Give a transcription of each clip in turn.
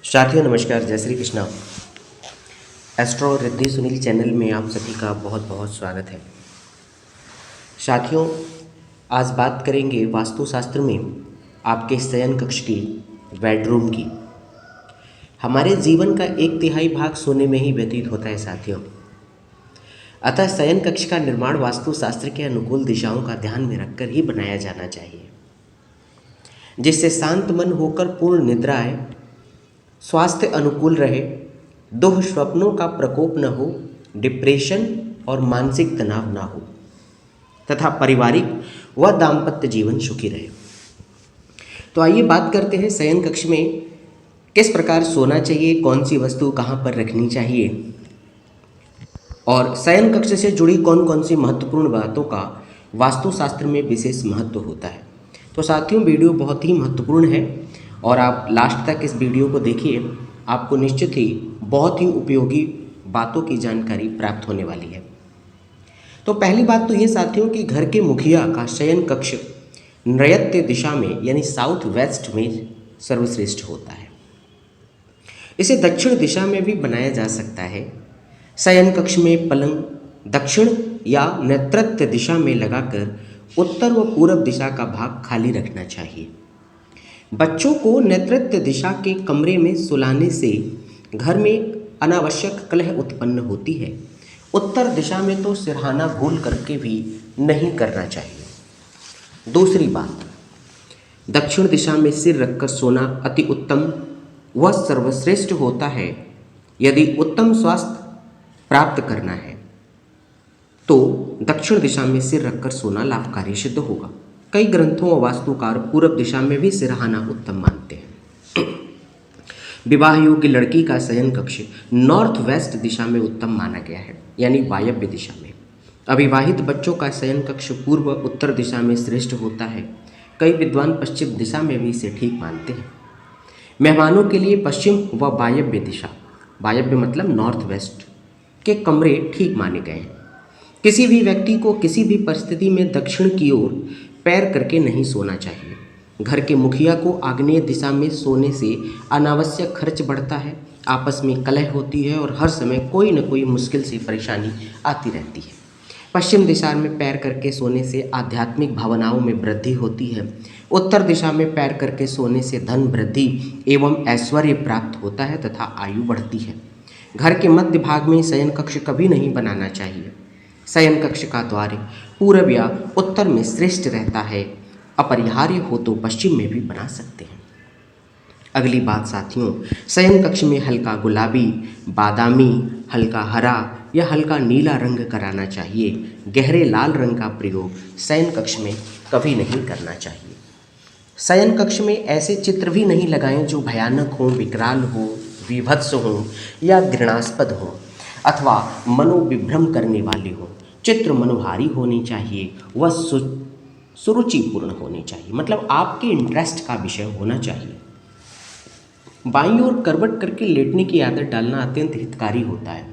साथियों नमस्कार, जय श्री कृष्णा। एस्ट्रो रिद्धि सुनील चैनल में आप सभी का बहुत बहुत स्वागत है। साथियों, आज बात करेंगे वास्तुशास्त्र में आपके शयन कक्ष की, बेडरूम की। हमारे जीवन का 1/3 भाग सोने में ही व्यतीत होता है साथियों। अतः शयन कक्ष का निर्माण वास्तुशास्त्र के अनुकूल दिशाओं का ध्यान में रखकर ही बनाया जाना चाहिए, जिससे शांत मन होकर पूर्ण निद्रा आए, स्वास्थ्य अनुकूल रहे, दुःस्वप्नों का प्रकोप न हो, डिप्रेशन और मानसिक तनाव ना हो तथा पारिवारिक व दाम्पत्य जीवन सुखी रहे। तो आइए बात करते हैं शयन कक्ष में किस प्रकार सोना चाहिए, कौन सी वस्तु कहाँ पर रखनी चाहिए और शयन कक्ष से जुड़ी कौन कौन सी महत्वपूर्ण बातों का वास्तुशास्त्र में विशेष महत्व होता है। तो साथियों, वीडियो बहुत ही महत्वपूर्ण है और आप लास्ट तक इस वीडियो को देखिए, आपको निश्चित ही बहुत ही उपयोगी बातों की जानकारी प्राप्त होने वाली है। तो पहली बात तो ये साथियों कि घर के मुखिया का शयन कक्ष नैऋत्य दिशा में यानी साउथ वेस्ट में सर्वश्रेष्ठ होता है। इसे दक्षिण दिशा में भी बनाया जा सकता है। शयन कक्ष में पलंग दक्षिण या नैऋत्य दिशा में लगाकर उत्तर व पूर्व दिशा का भाग खाली रखना चाहिए। बच्चों को नैऋत्य दिशा के कमरे में सुलाने से घर में अनावश्यक कलह उत्पन्न होती है। उत्तर दिशा में तो सिरहाना भूल करके भी नहीं करना चाहिए। दूसरी बात, दक्षिण दिशा में सिर रखकर सोना अति उत्तम व सर्वश्रेष्ठ होता है। यदि उत्तम स्वास्थ्य प्राप्त करना है तो दक्षिण दिशा में सिर रखकर सोना लाभकारी सिद्ध होगा। कई ग्रंथों व वास्तुकार पूर्व दिशा में भी सिरहाना उत्तम मानते हैं। विवाह योग्य लड़की का शयन कक्ष नॉर्थ वेस्ट दिशा में उत्तम माना गया है, यानी वायव्य दिशा में। अविवाहित बच्चों का शयन कक्ष पूर्व उत्तर दिशा में श्रेष्ठ होता है। कई विद्वान पश्चिम दिशा में भी इसे ठीक मानते हैं। मेहमानों के लिए पश्चिम व वायव्य दिशा, वायव्य मतलब नॉर्थ वेस्ट के कमरे ठीक माने गए हैं। किसी भी व्यक्ति को किसी भी परिस्थिति में दक्षिण की ओर पैर करके नहीं सोना चाहिए। घर के मुखिया को आग्नेय दिशा में सोने से अनावश्यक खर्च बढ़ता है, आपस में कलह होती है और हर समय कोई न कोई मुश्किल से परेशानी आती रहती है। पश्चिम दिशा में पैर करके सोने से आध्यात्मिक भावनाओं में वृद्धि होती है। उत्तर दिशा में पैर करके सोने से धन वृद्धि एवं ऐश्वर्य प्राप्त होता है तथा आयु बढ़ती है। घर के मध्य भाग में शयन कक्ष कभी नहीं बनाना चाहिए। शयन कक्ष का द्वार पूर्व या उत्तर में श्रेष्ठ रहता है। अपरिहार्य हो तो पश्चिम में भी बना सकते हैं। अगली बात साथियों, शयन कक्ष में हल्का गुलाबी, बादामी, हल्का हरा या हल्का नीला रंग कराना चाहिए। गहरे लाल रंग का प्रयोग शयन कक्ष में कभी नहीं करना चाहिए। शयन कक्ष में ऐसे चित्र भी नहीं लगाएं जो भयानक हों, विकराल हो, विभत्स हो या घृणास्पद हो अथवा मनोविभ्रम करने वाले हो। चित्र मनोहारी होनी चाहिए व सुरुचिपूर्ण होनी चाहिए, मतलब आपके इंटरेस्ट का विषय होना चाहिए। बाईं ओर करवट करके लेटने की आदत डालना अत्यंत हितकारी होता है।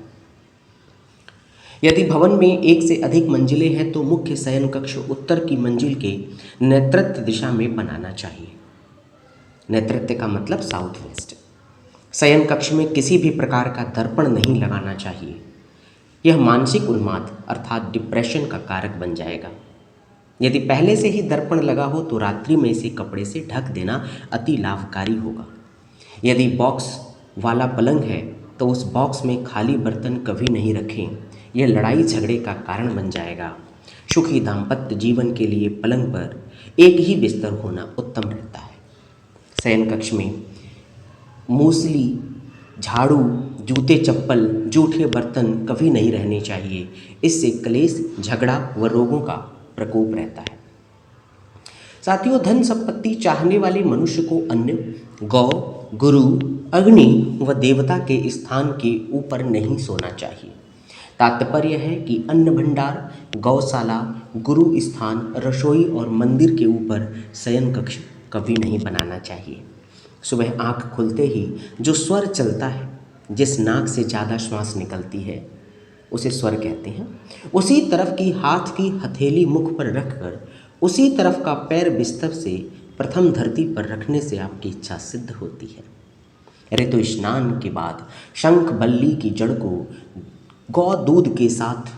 यदि भवन में एक से अधिक मंजिलें हैं तो मुख्य शयन कक्ष उत्तर की मंजिल के नैऋत्य दिशा में बनाना चाहिए। नैऋत्य का मतलब साउथ वेस्ट। शयन कक्ष में किसी भी प्रकार का दर्पण नहीं लगाना चाहिए। यह मानसिक उन्माद अर्थात डिप्रेशन का कारक बन जाएगा। यदि पहले से ही दर्पण लगा हो तो रात्रि में इसे कपड़े से ढक देना अति लाभकारी होगा। यदि बॉक्स वाला पलंग है तो उस बॉक्स में खाली बर्तन कभी नहीं रखें, यह लड़ाई झगड़े का कारण बन जाएगा। सुखी दाम्पत्य जीवन के लिए पलंग पर एक ही बिस्तर होना उत्तम रहता है। शयन कक्ष में मूसली, झाड़ू, जूते चप्पल, जूठे बर्तन कभी नहीं रहने चाहिए। इससे क्लेश, झगड़ा व रोगों का प्रकोप रहता है। साथियों, धन संपत्ति चाहने वाले मनुष्य को अन्न, गौ, गुरु, अग्नि व देवता के स्थान के ऊपर नहीं सोना चाहिए। तात्पर्य है कि अन्न भंडार, गौशाला, गुरु स्थान, रसोई और मंदिर के ऊपर शयन कक्ष कभी नहीं बनाना चाहिए। सुबह आँख खुलते ही जो स्वर चलता है, जिस नाक से ज़्यादा श्वास निकलती है उसे स्वर कहते हैं। उसी तरफ की हाथ की हथेली मुख पर रखकर उसी तरफ का पैर बिस्तर से प्रथम धरती पर रखने से आपकी इच्छा सिद्ध होती है। ऋतु स्नान के बाद शंख बल्ली की जड़ को गौ दूध के साथ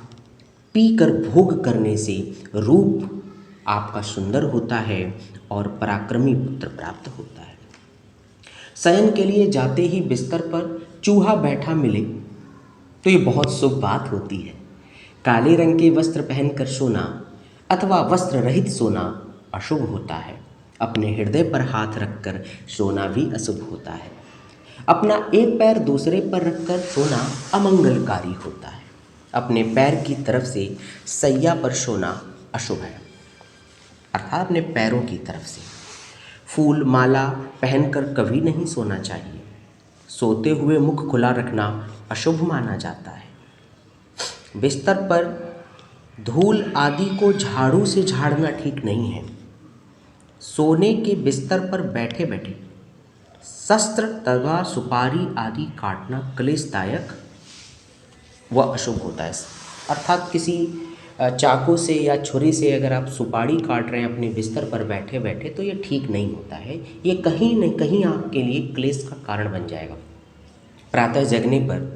पीकर भोग करने से रूप आपका सुंदर होता है और पराक्रमी पुत्र प्राप्त होता है। शयन के लिए जाते ही बिस्तर पर चूहा बैठा मिले तो ये बहुत शुभ बात होती है। काले रंग के वस्त्र पहनकर सोना अथवा वस्त्र रहित सोना अशुभ होता है। अपने हृदय पर हाथ रखकर सोना भी अशुभ होता है। अपना एक पैर दूसरे पर रखकर सोना अमंगलकारी होता है। अपने पैर की तरफ से सैया पर सोना अशुभ है, अर्थात अपने पैरों की तरफ से। फूल माला पहनकर कभी नहीं सोना चाहिए। सोते हुए मुख खुला रखना अशुभ माना जाता है। बिस्तर पर धूल आदि को झाड़ू से झाड़ना ठीक नहीं है। सोने के बिस्तर पर बैठे बैठे शस्त्र तलवार सुपारी आदि काटना क्लेशदायक व अशुभ होता है। अर्थात किसी चाकू से या छुरी से अगर आप सुपारी काट रहे हैं अपने बिस्तर पर बैठे बैठे तो ये ठीक नहीं होता है। ये कहीं न कहीं आपके लिए क्लेश का कारण बन जाएगा। प्रातः जगने पर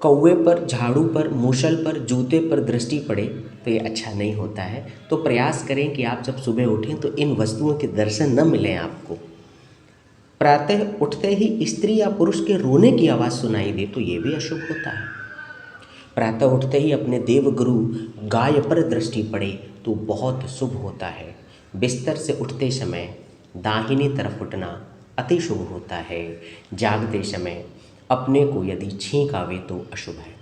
कौवे पर, झाड़ू पर, मूसल पर, जूते पर दृष्टि पड़े तो ये अच्छा नहीं होता है। तो प्रयास करें कि आप जब सुबह उठें तो इन वस्तुओं के दर्शन न मिलें आपको। प्रातः उठते ही स्त्री या पुरुष के रोने की आवाज़ सुनाई दे तो ये भी अशुभ होता है। प्रातः उठते ही अपने देवगुरु गाय पर दृष्टि पड़े तो बहुत शुभ होता है। बिस्तर से उठते समय दाहिनी तरफ उठना अति शुभ होता है। जागते समय अपने को यदि छींक आवे तो अशुभ है।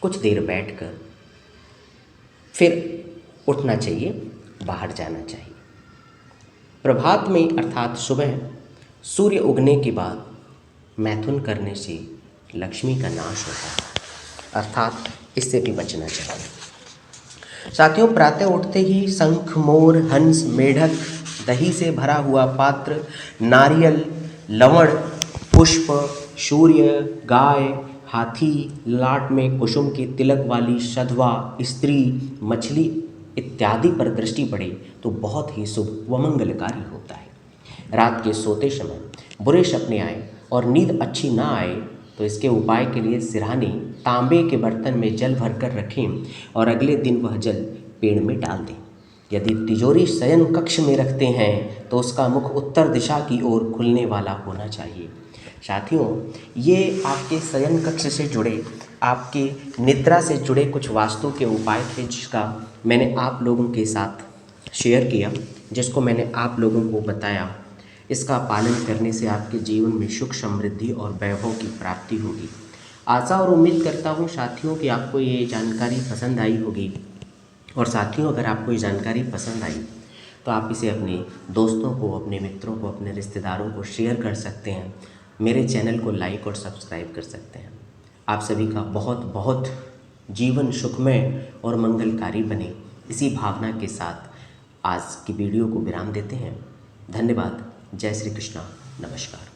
कुछ देर बैठकर फिर उठना चाहिए, बाहर जाना चाहिए। प्रभात में अर्थात सुबह सूर्य उगने के बाद मैथुन करने से लक्ष्मी का नाश होता है, अर्थात इससे भी बचना चाहिए। साथियों, प्रातः उठते ही शंख, मोर, हंस, मेढक, दही से भरा हुआ पात्र, नारियल, लवण, पुष्प, सूर्य, गाय, हाथी, लाट में कुसुम के तिलक वाली सधवा, स्त्री, मछली इत्यादि पर दृष्टि पड़े तो बहुत ही शुभ व मंगलकारी होता है। रात के सोते समय बुरे सपने आए और नींद अच्छी ना आए तो इसके उपाय के लिए सिरहानी तांबे के बर्तन में जल भरकर रखें और अगले दिन वह जल पेड़ में डाल दें। यदि तिजोरी शयन कक्ष में रखते हैं तो उसका मुख उत्तर दिशा की ओर खुलने वाला होना चाहिए। साथियों, ये आपके शयन कक्ष से जुड़े, आपके निद्रा से जुड़े कुछ वास्तु के उपाय थे जिसका मैंने आप लोगों के साथ शेयर किया, जिसको मैंने आप लोगों को बताया। इसका पालन करने से आपके जीवन में सुख, समृद्धि और वैभव की प्राप्ति होगी। आशा और उम्मीद करता हूँ साथियों कि आपको ये जानकारी पसंद आई होगी। और साथियों, अगर आपको ये जानकारी पसंद आई तो आप इसे अपने दोस्तों को, अपने मित्रों को, अपने रिश्तेदारों को शेयर कर सकते हैं। मेरे चैनल को लाइक और सब्सक्राइब कर सकते हैं। आप सभी का बहुत बहुत जीवन सुखमय और मंगलकारी बने, इसी भावना के साथ आज की वीडियो को विराम देते हैं। धन्यवाद। जय श्री कृष्णा। नमस्कार।